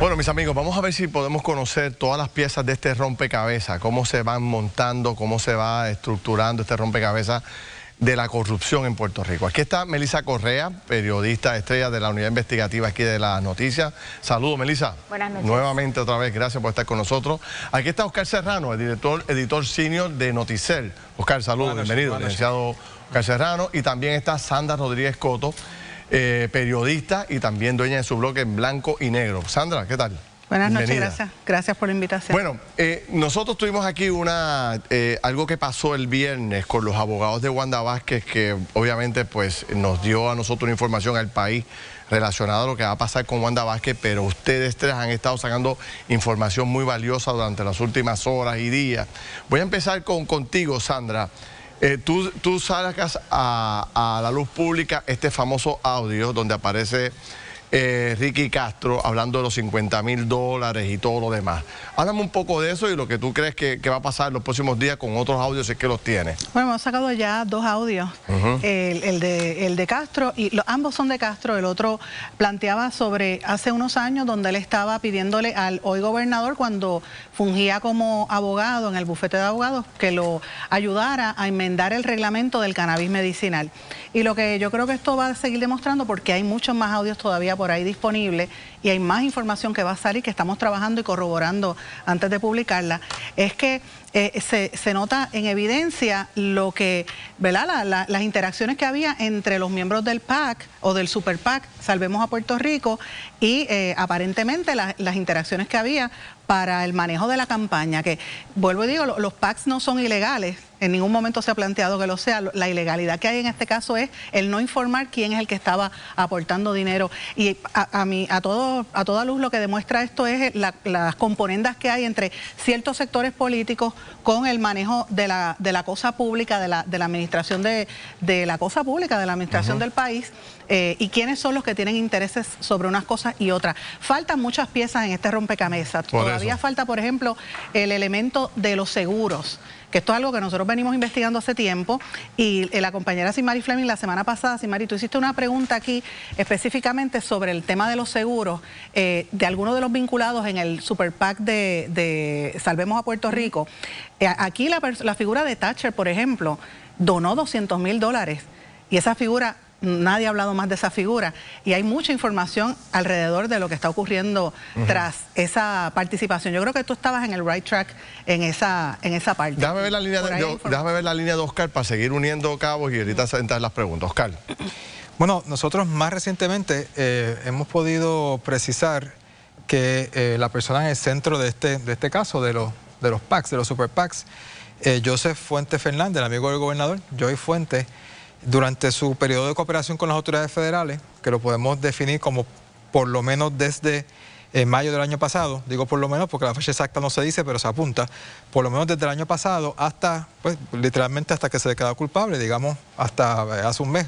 Bueno, mis amigos, vamos a ver si podemos conocer todas las piezas de este rompecabezas, cómo se van montando, cómo se va estructurando este rompecabezas de la corrupción en Puerto Rico. Aquí está Melissa Correa, periodista estrella de la unidad investigativa aquí de las noticias. Saludos, Melissa. Buenas noches. Nuevamente otra vez, gracias por estar con nosotros. Aquí está Oscar Serrano, el editor senior de Noticel. Oscar, saludos, bienvenido, licenciado Oscar Serrano. Y también está Sandra Rodríguez Coto, periodista y también dueña de su blog en blanco y negro. Sandra, ¿qué tal? Buenas noches, gracias por la invitación. Bueno, nosotros tuvimos aquí algo que pasó el viernes con los abogados de Wanda Vázquez, que obviamente pues nos dio a nosotros una información al país relacionada a lo que va a pasar con Wanda Vázquez, pero ustedes tres han estado sacando información muy valiosa durante las últimas horas y días. Voy a empezar contigo, Sandra. Tú sacas a la luz pública este famoso audio donde aparece Ricky Castro hablando de los $50,000 y todo lo demás. Háblame un poco de eso y lo que tú crees que va a pasar en los próximos días con otros audios, si es que los tienes. Bueno, hemos sacado ya dos audios, el de Castro, y ambos son de Castro. El otro planteaba sobre hace unos años donde él estaba pidiéndole al hoy gobernador, cuando fungía como abogado en el bufete de abogados, que lo ayudara a enmendar el reglamento del cannabis medicinal. Y lo que yo creo que esto va a seguir demostrando, porque hay muchos más audios todavía por ahí disponible y hay más información que va a salir, que estamos trabajando y corroborando antes de publicarla, es que se nota en evidencia lo que, ¿verdad? Las interacciones que había entre los miembros del PAC o del Super PAC, Salvemos a Puerto Rico, y aparentemente las interacciones que había para el manejo de la campaña, que, vuelvo y digo, los PACs no son ilegales, en ningún momento se ha planteado que lo sea. La ilegalidad que hay en este caso es el no informar quién es el que estaba aportando dinero. Y a toda luz lo que demuestra esto es las componendas que hay entre ciertos sectores políticos con el manejo de la cosa pública, de la administración de la cosa pública, de la administración del país, y quiénes son los que tienen intereses sobre unas cosas y otras. Faltan muchas piezas en este rompecabezas. Todavía falta, por ejemplo, el elemento de los seguros, que esto es algo que nosotros venimos investigando hace tiempo, y la compañera Simari Fleming la semana pasada, Simari, tú hiciste una pregunta aquí específicamente sobre el tema de los seguros, de algunos de los vinculados en el Super PAC de Salvemos a Puerto Rico. Aquí la figura de Thatcher, por ejemplo, donó $200,000, y esa figura, nadie ha hablado más de esa figura, y hay mucha información alrededor de lo que está ocurriendo tras esa participación. Yo creo que tú estabas en el right track en esa parte. Déjame ver la línea de Oscar para seguir uniendo cabos y ahorita entrar las preguntas. Oscar. Bueno, nosotros más recientemente hemos podido precisar que la persona en el centro de este caso, de los PACs, de los Super PACs, Joseph Fuentes Fernández, el amigo del gobernador, Joey Fuentes, durante su periodo de cooperación con las autoridades federales, que lo podemos definir como por lo menos desde mayo del año pasado, digo por lo menos porque la fecha exacta no se dice, pero se apunta, por lo menos desde el año pasado hasta, pues literalmente hasta que se declaró culpable, digamos hasta hace un mes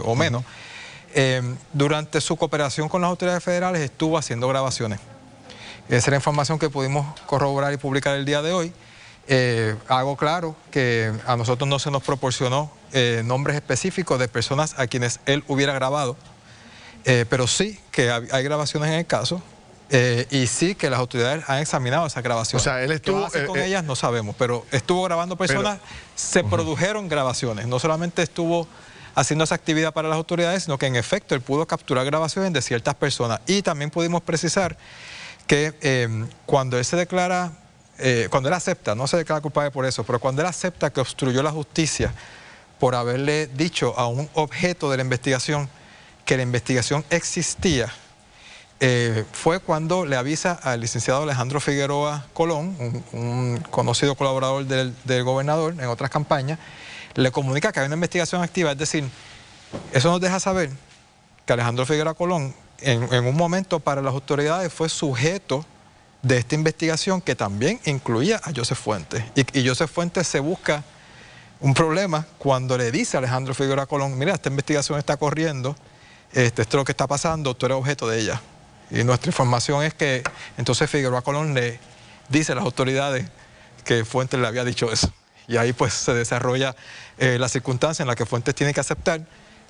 o menos, durante su cooperación con las autoridades federales estuvo haciendo grabaciones. Esa es la información que pudimos corroborar y publicar el día de hoy. Hago claro que a nosotros no se nos proporcionó nombres específicos de personas a quienes él hubiera grabado, pero sí que hay grabaciones en el caso, y sí que las autoridades han examinado esas grabaciones. O sea, él estuvo... ¿Qué va a hacer con ellas? No sabemos, pero estuvo grabando personas, se produjeron grabaciones, no solamente estuvo haciendo esa actividad para las autoridades, sino que en efecto él pudo capturar grabaciones de ciertas personas. Y también pudimos precisar que cuando él se declara... cuando él acepta, no se declara culpable por eso, pero cuando él acepta que obstruyó la justicia por haberle dicho a un objeto de la investigación que la investigación existía, fue cuando le avisa al licenciado Alejandro Figueroa Colón, un conocido colaborador del gobernador en otras campañas, le comunica que hay una investigación activa. Es decir, eso nos deja saber que Alejandro Figueroa Colón en un momento para las autoridades fue sujeto de esta investigación que también incluía a Joseph Fuentes. Y Joseph Fuentes se busca un problema cuando le dice a Alejandro Figueroa Colón, mira, esta investigación está corriendo, esto es lo que está pasando, tú eres objeto de ella. Y nuestra información es que entonces Figueroa Colón le dice a las autoridades que Fuentes le había dicho eso. Y ahí pues se desarrolla la circunstancia en la que Fuentes tiene que aceptar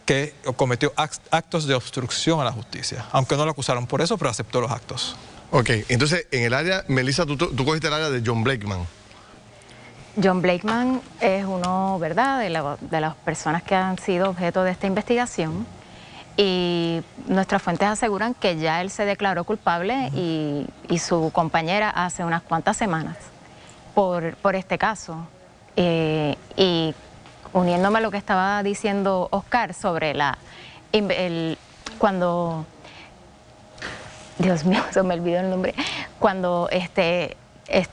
que cometió actos de obstrucción a la justicia, aunque no lo acusaron por eso, pero aceptó los actos. Ok, entonces en el área, Melissa, tú cogiste el área de John Blakeman. John Blakeman es uno, ¿verdad?, de las personas que han sido objeto de esta investigación, y nuestras fuentes aseguran que ya él se declaró culpable y su compañera hace unas cuantas semanas por este caso. Y uniéndome a lo que estaba diciendo Oscar sobre cuando, Dios mío, se me olvidó el nombre, cuando este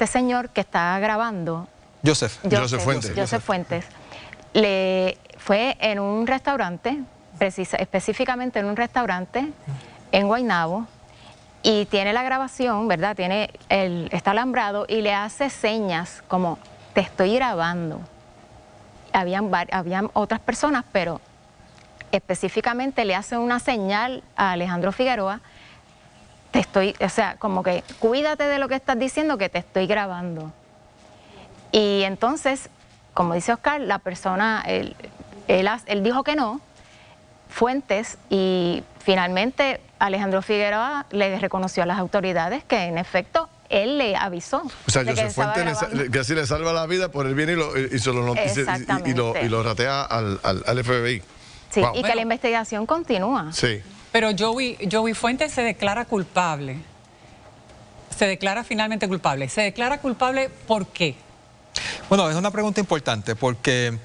señor que está grabando, Joseph Fuentes, fue en un restaurante, específicamente en un restaurante en Guaynabo, y tiene la grabación, ¿verdad? Está alambrado y le hace señas como, te estoy grabando. Habían otras personas, pero específicamente le hace una señal a Alejandro Figueroa, o sea, como que cuídate de lo que estás diciendo, que te estoy grabando. Y entonces, como dice Oscar, la persona, él dijo que no, Fuentes, y finalmente Alejandro Figueroa le reconoció a las autoridades que en efecto él le avisó. O sea, Joseph Fuentes que así le salva la vida por el bien y lo ratea al FBI. Sí, wow. Y que la investigación continúa. Sí. Pero Joey Fuentes se declara culpable. Se declara finalmente culpable. ¿Se declara culpable por qué? Bueno, es una pregunta importante porque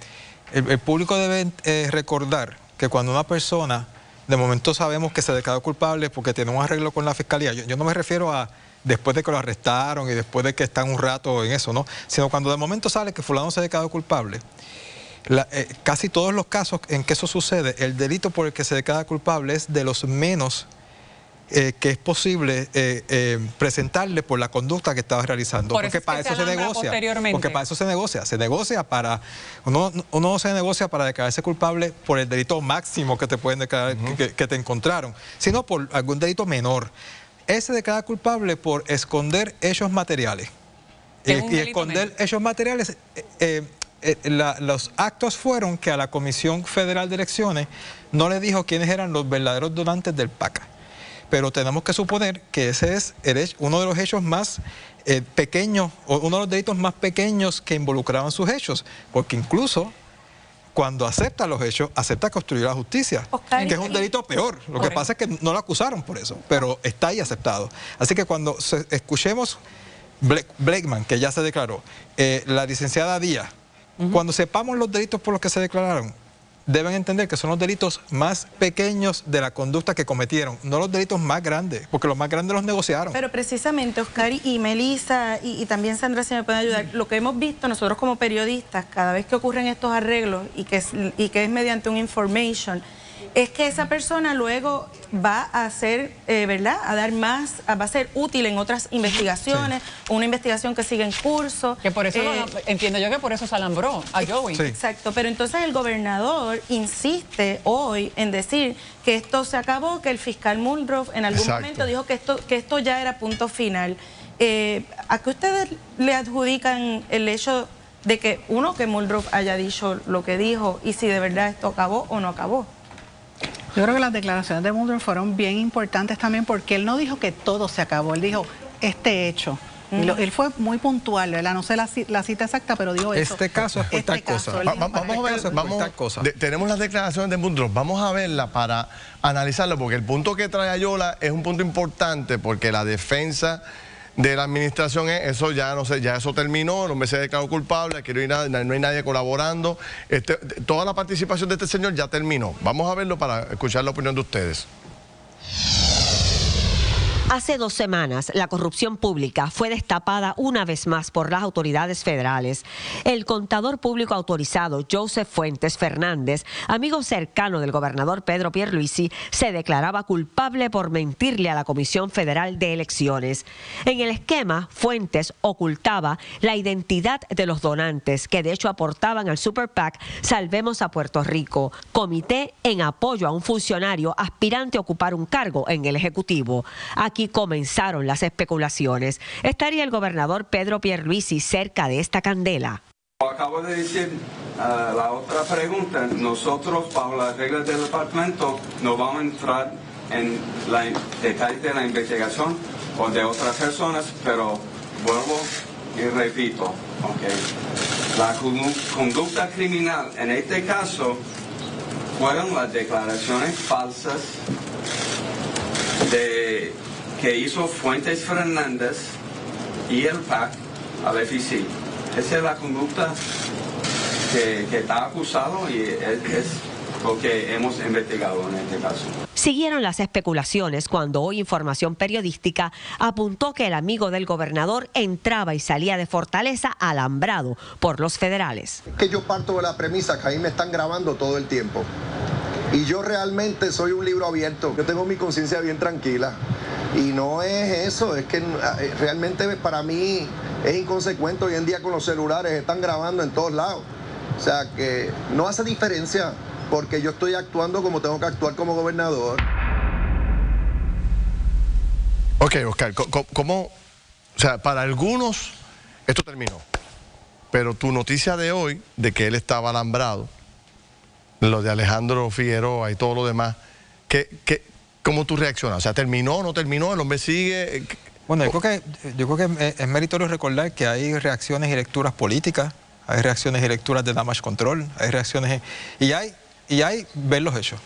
el público debe recordar que cuando una persona, de momento sabemos que se declaró culpable porque tiene un arreglo con la fiscalía, yo no me refiero a después de que lo arrestaron y después de que están un rato en eso, ¿no? Sino cuando de momento sale que fulano se declaró culpable. Casi todos los casos en que eso sucede, el delito por el que se declara culpable es de los menos que es posible presentarle por la conducta que estaba realizando. Porque para eso se negocia. Porque para eso se negocia. Se negocia para... Uno no se negocia para declararse culpable por el delito máximo que te pueden declarar, que te encontraron, sino por algún delito menor. Él se declara culpable por esconder hechos materiales. Y esconder hechos materiales... los actos fueron que a la Comisión Federal de Elecciones no le dijo quiénes eran los verdaderos donantes del PACA. Pero tenemos que suponer que ese es uno de los hechos más pequeños, o uno de los delitos más pequeños que involucraban sus hechos, porque incluso cuando acepta los hechos, acepta que obstruyó la justicia, que es un delito peor. Lo que pasa es que no lo acusaron por eso, pero está ahí aceptado. Así que cuando escuchemos Blakeman, que ya se declaró, la licenciada Díaz, cuando sepamos los delitos por los que se declararon, deben entender que son los delitos más pequeños de la conducta que cometieron, no los delitos más grandes, porque los más grandes los negociaron. Pero precisamente, Oscar y Melissa y también Sandra, si me pueden ayudar, lo que hemos visto nosotros como periodistas, cada vez que ocurren estos arreglos y que es mediante un information, es que esa persona luego va a hacer, ¿verdad?, a dar más, va a ser útil en otras investigaciones, una investigación que sigue en curso. Que por eso, entiendo yo que por eso se alambró a Joey. Sí. Exacto, pero entonces el gobernador insiste hoy en decir que esto se acabó, que el fiscal Muldrow en algún momento dijo que esto ya era punto final. ¿A qué ustedes le adjudican el hecho de que, que Muldrow haya dicho lo que dijo y si de verdad esto acabó o no acabó? Yo creo que las declaraciones de Muldrow fueron bien importantes también porque él no dijo que todo se acabó, él dijo este hecho. Y él fue muy puntual, ¿verdad? No sé la cita exacta, pero dijo eso. Este caso es por tal cosa. Vamos a ver, tenemos las declaraciones de Muldrow, vamos a verla para analizarlo, porque el punto que trae Ayola es un punto importante, porque la defensa de la administración es eso, ya no sé, ya eso terminó, el hombre se declaró culpable, aquí no hay nadie colaborando, toda la participación de este señor ya terminó. Vamos a verlo para escuchar la opinión de ustedes. Hace 2 semanas, la corrupción pública fue destapada una vez más por las autoridades federales. El contador público autorizado, Joseph Fuentes Fernández, amigo cercano del gobernador Pedro Pierluisi, se declaraba culpable por mentirle a la Comisión Federal de Elecciones. En el esquema, Fuentes ocultaba la identidad de los donantes, que de hecho aportaban al Super PAC Salvemos a Puerto Rico, comité en apoyo a un funcionario aspirante a ocupar un cargo en el Ejecutivo. Aquí comenzaron las especulaciones. ¿Estaría el gobernador Pedro Pierluisi cerca de esta candela? Acabo de decir la otra pregunta. Nosotros, bajo las reglas del departamento, no vamos a entrar en detalles de la investigación o de otras personas, pero vuelvo y repito, la conducta criminal en este caso fueron las declaraciones falsas que hizo Fuentes Fernández y el PAC al FEC. Esa es la conducta que está acusado y es lo que hemos investigado en este caso. Siguieron las especulaciones cuando hoy Información Periodística apuntó que el amigo del gobernador entraba y salía de Fortaleza alambrado por los federales. Que yo parto de la premisa que ahí me están grabando todo el tiempo. Y yo realmente soy un libro abierto. Yo tengo mi conciencia bien tranquila. Y no es eso, es que realmente para mí es inconsecuente. Hoy en día con los celulares están grabando en todos lados. O sea que no hace diferencia porque yo estoy actuando como tengo que actuar como gobernador. Ok, Oscar, ¿cómo? O sea, para algunos esto terminó. Pero tu noticia de hoy, de que él estaba alambrado, lo de Alejandro Figueroa y todo lo demás, ¿cómo tú reaccionas? O sea, ¿terminó, no terminó? ¿El hombre sigue? Bueno, yo creo que es meritorio recordar que hay reacciones y lecturas políticas, hay reacciones y lecturas de damage control, hay reacciones y hay ver los hechos.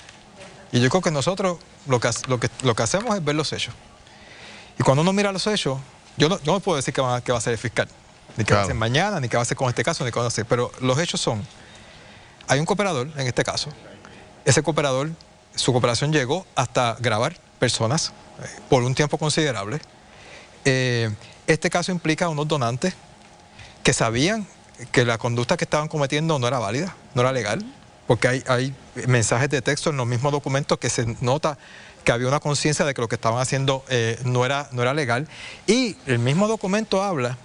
Y yo creo que nosotros lo que hacemos es ver los hechos. Y cuando uno mira los hechos, yo no puedo decir que va a ser el fiscal, ni que va a ser mañana, ni que va a ser con este caso, ni que va a ser, pero los hechos son, hay un cooperador en este caso, ese cooperador, su cooperación llegó hasta grabar personas por un tiempo considerable. Este caso implica a unos donantes que sabían que la conducta que estaban cometiendo no era válida, no era legal, porque hay mensajes de texto en los mismos documentos que se nota que había una conciencia de que lo que estaban haciendo no era legal. Y el mismo documento habla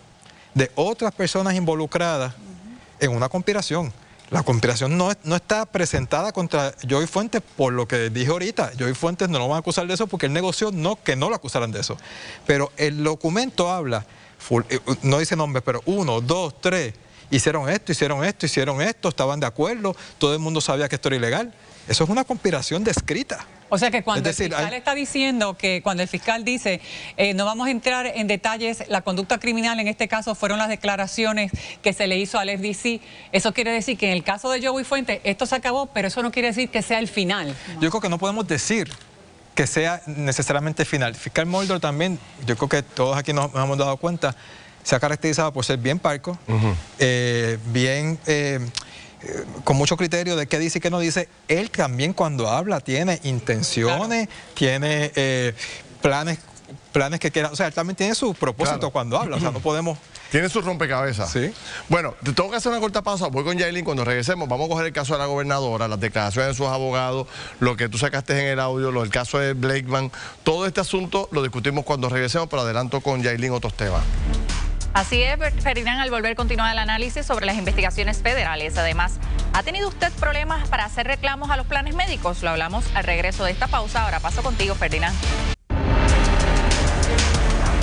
de otras personas involucradas en una conspiración. La conspiración no está presentada contra Joey Fuentes por lo que dije ahorita. Joey Fuentes no lo van a acusar de eso porque él negoció que no lo acusaran de eso. Pero el documento habla, no dice nombres, pero 1, 2, 3, hicieron esto, estaban de acuerdo, todo el mundo sabía que esto era ilegal. Eso es una conspiración descrita. O sea que cuando el fiscal está diciendo que cuando el fiscal dice no vamos a entrar en detalles, la conducta criminal en este caso fueron las declaraciones que se le hizo al FDC, eso quiere decir que en el caso de Joey Fuentes esto se acabó, pero eso no quiere decir que sea el final. Yo creo que no podemos decir que sea necesariamente final. El fiscal Moldor también, yo creo que todos aquí nos hemos dado cuenta, se ha caracterizado por ser bien parco, con mucho criterio de qué dice y qué no dice. Él también cuando habla tiene intenciones, tiene planes que quiera, o sea, él también tiene su propósito cuando habla, o sea, no podemos... Tiene su rompecabezas. Sí. Bueno, te tengo que hacer una corta pausa, voy con Yailin, cuando regresemos vamos a coger el caso de la gobernadora, las declaraciones de sus abogados, lo que tú sacaste en el audio, el caso de Blakeman, todo este asunto lo discutimos cuando regresemos, pero adelanto con Yailin otros temas. Así es, Ferdinand, al volver continúa el análisis sobre las investigaciones federales. Además, ¿ha tenido usted problemas para hacer reclamos a los planes médicos? Lo hablamos al regreso de esta pausa. Ahora paso contigo, Ferdinand.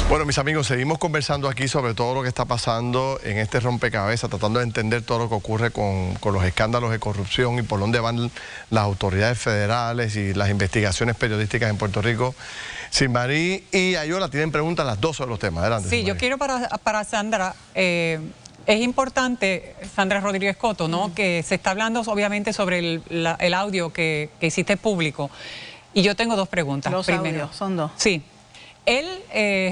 Bueno, mis amigos, seguimos conversando aquí sobre todo lo que está pasando en este rompecabezas, tratando de entender todo lo que ocurre con los escándalos de corrupción y por dónde van las autoridades federales y las investigaciones periodísticas en Puerto Rico. Silmarí y Ayola tienen preguntas las dos sobre los temas. Adelante. Sí, yo quiero para Sandra, es importante, Sandra Rodríguez Coto, ¿no? Que se está hablando obviamente sobre el audio que hiciste público. Y yo tengo dos preguntas. Los audios, son dos. Sí. Él,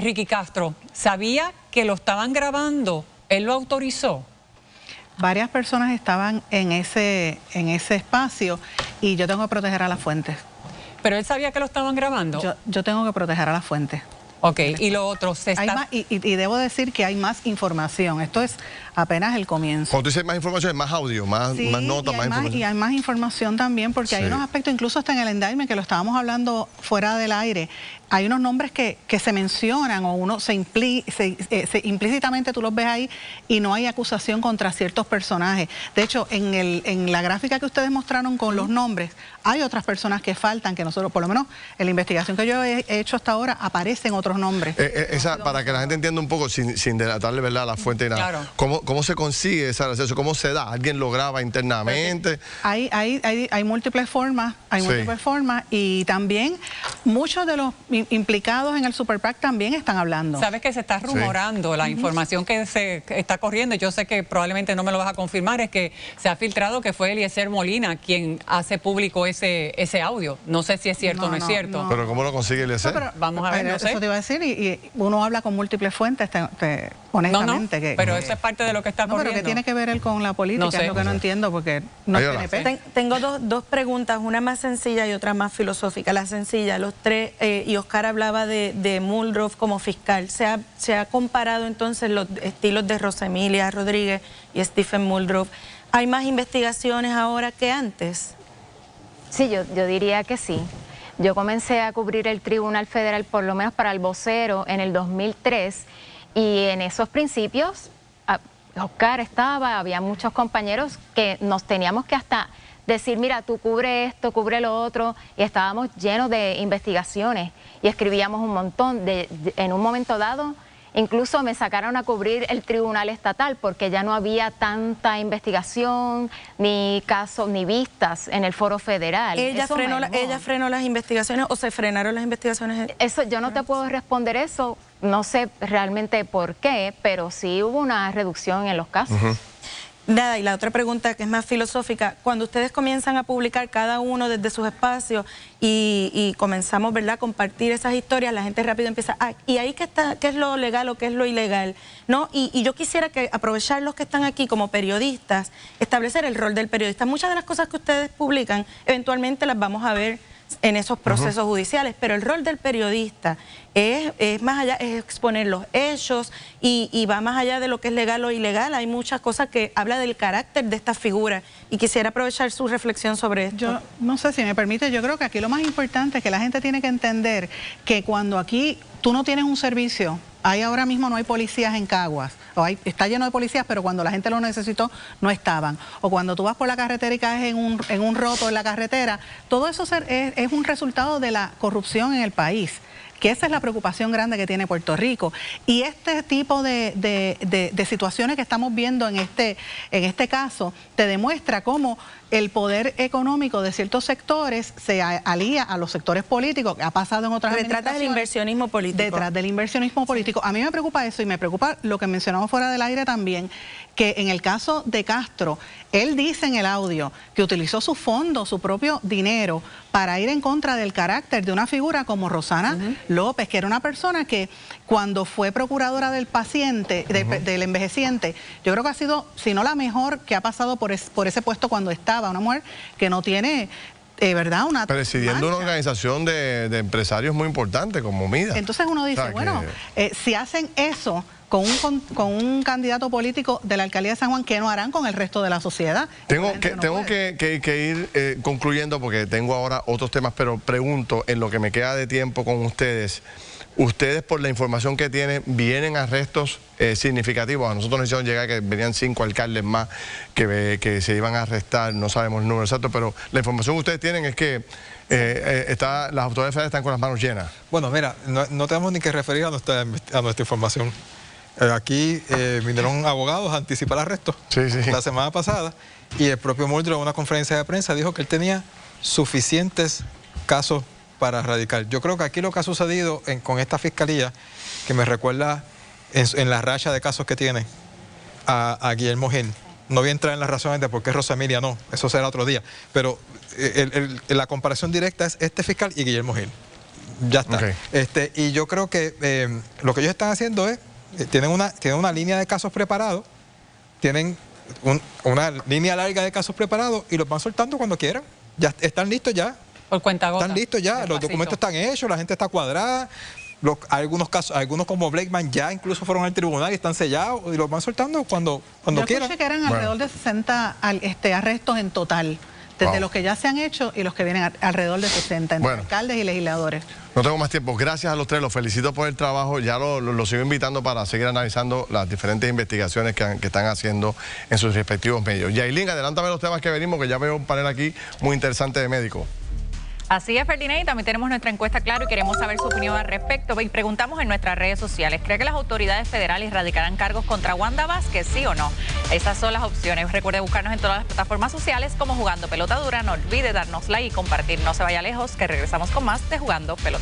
Ricky Castro, ¿sabía que lo estaban grabando? ¿Él lo autorizó? Varias personas estaban en ese espacio y yo tengo que proteger a las fuentes. ¿Pero él sabía que lo estaban grabando? Yo tengo que proteger a las fuentes. Ok, y lo otro, y debo decir que hay más información. Esto es apenas el comienzo. Cuando tú dices más información, es más audio, más notas, más información. Y hay más información también, porque hay unos aspectos, incluso hasta en el indictment, que lo estábamos hablando fuera del aire, hay unos nombres que se mencionan o uno implícitamente tú los ves ahí y no hay acusación contra ciertos personajes. De hecho, en la gráfica que ustedes mostraron con los nombres, hay otras personas que faltan, que nosotros, por lo menos en la investigación que yo he hecho hasta ahora, aparecen otros otros nombres. Para que la gente entienda un poco, sin delatarle, ¿verdad?, la fuente y nada. Claro. ¿Cómo se consigue ese acceso? ¿Cómo se da? ¿Alguien lo graba internamente? Hay múltiples formas, y también muchos de los implicados en el Super PAC también están hablando. Sabes que se está rumorando, la información que se está corriendo, yo sé que probablemente no me lo vas a confirmar, es que se ha filtrado que fue Eliezer Molina quien hace público ese audio. No sé si es cierto o no es cierto. ¿Pero cómo lo consigue Eliezer? Vamos a ver, no sé. Eso te iba a decir, y uno habla con múltiples fuentes, honestamente. Pero eso es parte de lo que está corriendo. Pero ¿qué tiene que ver él con la política? Es lo que no entiendo, porque no es PNP. Tengo dos preguntas, una más sencilla y otra más filosófica. La sencilla, los tres, y Oscar hablaba de Muldrow como fiscal. Se ha comparado entonces los estilos de Rosemilia Rodríguez y Stephen Muldrow. ¿Hay más investigaciones ahora que antes? Sí, yo diría que sí. Yo comencé a cubrir el Tribunal Federal, por lo menos para el Vocero, en el 2003, y en esos principios Oscar estaba, había muchos compañeros que nos teníamos que hasta decir, mira, tú cubre esto, cubre lo otro, y estábamos llenos de investigaciones y escribíamos un montón. En un momento dado, incluso me sacaron a cubrir el Tribunal Estatal porque ya no había tanta investigación, ni casos, ni vistas en el Foro Federal. ¿Ella frenó las investigaciones o se frenaron las investigaciones? Eso, yo no te puedo responder eso, no sé realmente por qué, pero sí hubo una reducción en los casos. Nada, y la otra pregunta que es más filosófica, cuando ustedes comienzan a publicar cada uno desde sus espacios y comenzamos, ¿verdad?, a compartir esas historias, la gente rápido empieza, y ahí qué es lo legal o qué es lo ilegal, ¿no? Y yo quisiera aprovechar los que están aquí como periodistas, establecer el rol del periodista. Muchas de las cosas que ustedes publican, eventualmente las vamos a ver en esos procesos judiciales, pero el rol del periodista es más allá, es exponer los hechos y va más allá de lo que es legal o ilegal. Hay muchas cosas que habla del carácter de esta figura y quisiera aprovechar su reflexión sobre esto. Yo no sé si me permite, yo creo que aquí lo más importante es que la gente tiene que entender que cuando aquí tú no tienes un servicio, ahora mismo no hay policías en Caguas, está lleno de policías, pero cuando la gente lo necesitó no estaban. O cuando tú vas por la carretera y caes en un roto en la carretera, todo eso es un resultado de la corrupción en el país, que esa es la preocupación grande que tiene Puerto Rico. Y este tipo de situaciones que estamos viendo en este caso te demuestra cómo el poder económico de ciertos sectores se alía a los sectores políticos, que ha pasado en otras administraciones. Detrás del inversionismo político. Detrás del inversionismo político. A mí me preocupa eso y me preocupa lo que mencionamos fuera del aire también, que en el caso de Castro, él dice en el audio que utilizó su fondo, su propio dinero, para ir en contra del carácter de una figura como Rosana López, que era una persona que cuando fue procuradora del paciente, del envejeciente, yo creo que ha sido, si no la mejor que ha pasado por ese puesto cuando estaba, una mujer que no tiene... ¿verdad? Presidiendo una organización de empresarios muy importante como MIDA. Entonces uno dice, si hacen eso con un candidato político de la alcaldía de San Juan, ¿qué no harán con el resto de la sociedad? Tengo que ir concluyendo porque tengo ahora otros temas, pero pregunto, en lo que me queda de tiempo con ustedes, por la información que tienen, ¿vienen arrestos significativos? A nosotros nos hicieron llegar que venían 5 alcaldes más que se iban a arrestar, no sabemos el número exacto, pero la información que ustedes tienen es que las autoridades federales están con las manos llenas. Bueno, mira, no tenemos ni que referir a nuestra información. Aquí vinieron abogados a anticipar arrestos la semana pasada y el propio Muldrow en una conferencia de prensa dijo que él tenía suficientes casos para radicar. Yo creo que aquí lo que ha sucedido con esta fiscalía, que me recuerda en la racha de casos que tiene a Guillermo Gil. No voy a entrar en las razones de por qué Rosemilia no, eso será otro día, pero la comparación directa es este fiscal y Guillermo Gil. Ya está. Y yo creo que lo que ellos están haciendo es, tienen una línea de casos preparados, tienen una línea larga de casos preparados y los van soltando cuando quieran. Ya están listos ya. Por cuenta gota. Están listos ya, los documentos están hechos, la gente está cuadrada. Algunos casos, algunos como Blakeman ya incluso fueron al tribunal y están sellados y los van soltando cuando quieran. Yo escuché que eran alrededor de 60 arrestos en total, desde los que ya se han hecho y los que vienen alrededor de 60, entre alcaldes y legisladores. No tengo más tiempo. Gracias a los tres, los felicito por el trabajo. Ya los sigo invitando para seguir analizando las diferentes investigaciones que están haciendo en sus respectivos medios. Yailin, adelántame los temas que venimos, que ya veo un panel aquí muy interesante de médicos. Así es, Ferdinand, y también tenemos nuestra encuesta, claro, y queremos saber su opinión al respecto. Y preguntamos en nuestras redes sociales, ¿cree que las autoridades federales radicarán cargos contra Wanda Vázquez, sí o no? Esas son las opciones. Recuerde buscarnos en todas las plataformas sociales como Jugando Pelota Dura. No olvide darnos like y compartir. No se vaya lejos, que regresamos con más de Jugando Pelota Dura.